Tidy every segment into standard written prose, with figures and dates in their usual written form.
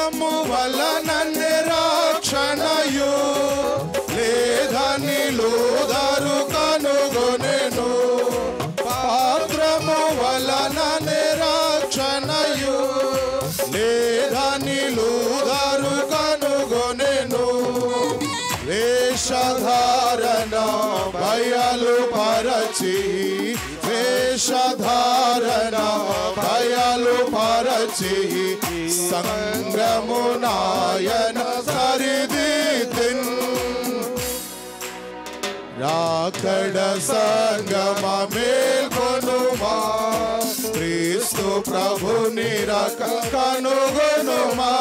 పాత్రము వలన నిరక్షణయు లేదని లూదరు కనుగొనెను. పాత్రము వలన నిరక్షణయు లేదని లూదరు కనుగొనెను. వేషధారణ బయలు పరచి వేషధారణ బయలు పరచి సంగమునాయన సరిదిద్దిన్. రాకడ సంగమ మేల్కొనుమా క్రీస్తు ప్రభుని రాక కనుగొనుమా.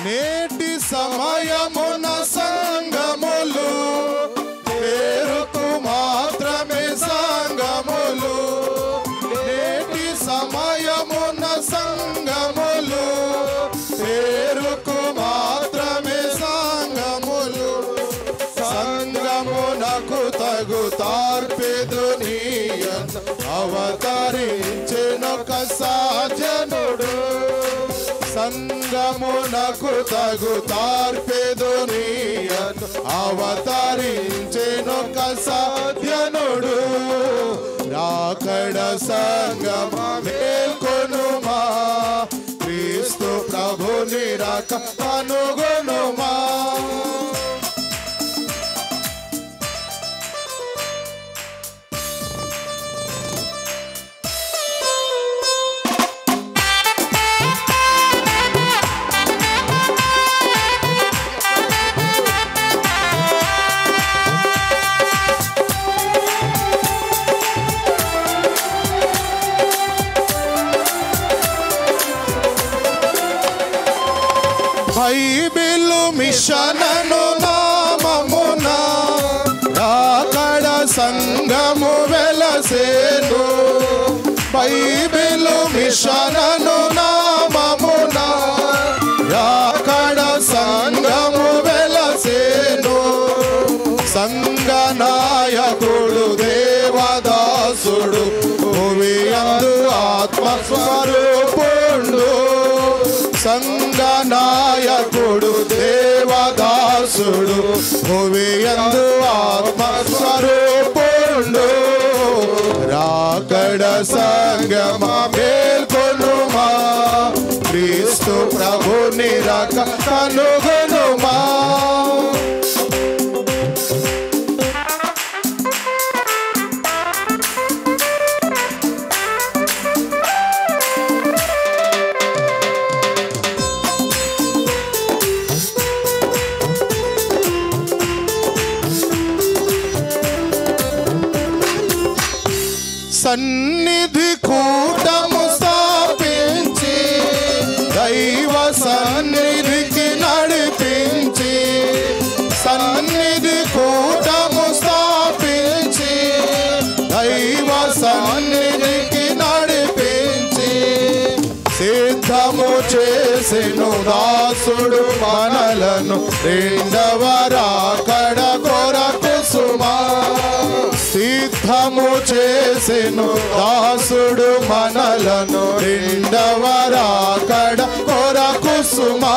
నేటి సమయమున సంగములు పేరుకు మాత్రమే సంగములు. నేటి సమయమున సంగములు పేరుకు మాత్రమే సంగములు. సంగమునకు తగు తార్పెదునీయన్ అవతరించెనొక సాజనుడు. సంగమునకు తగు తార్పెదునీయన్ అవతరించెనొక సాధ్యనుడు. రాకడ సంగమ మేల్కొనుమా క్రీస్తు ప్రభుని రాక కనుగొనుమా. బైబిలు మిషనను నామమున రాకడ సంగము వెలసేను. బైబిలు మిషనను నామమున రాకడ సంగము వెలసేను. సంగ నాయకుడు దేవదాసుడు భూమియందు ఆత్మస్వరూపుండు. సంగ నాయకుడు దేవదాసుడు భూమియందు ఆత్మస్వరూపుండు. రాకడ సంగమ మేల్కొనుమా క్రీస్తు ప్రభుని రాక కనుగొనుమా. సన్నిధి కూటము స్థాపించి దైవ సన్నిధికి నడిపించి. సన్నిధి కూటము స్థాపించి దైవ సన్నిధికి నడిపించి. సిద్ధము చేసెను దాసుడు మనలను రెండవ రాకడ కొరకు సుమా. సిద్ధము చేసెను దాసుడు మనలను రెండవ రాకడ కొరకు సుమా.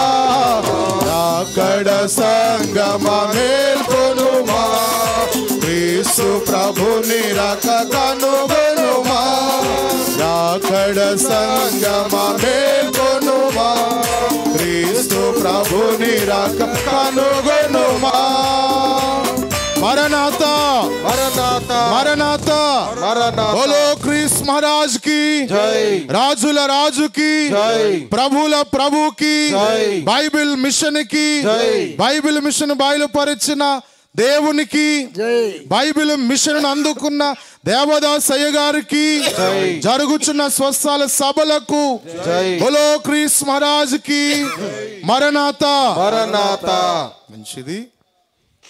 రాకడ సంగమ మేల్కొనుమా క్రీస్తు ప్రభుని రాక కనుగొనుమా. రాకడ సంగమ మేల్కొనుమా క్రీస్తు ప్రభుని రాక కనుగొనుమా. मरनाता मरनाता मरनाता मरनाता बोलो क्रिस्त महाराज की जय, राजुल राजु की जय, प्रभुल प्रभु की जय, बाइबिल मिशन की जय, बाइबिल मिशन బయలుపరిచిన దేవునికి బైబిల్ మిషన్ అందుకున్న దేవదాసయ్య గారికి జరుగుచున్న స్వస్థల సభలకు బోలో క్రీస్తు మహారాజ్ కి మరణాత మరణాత. మంచిది.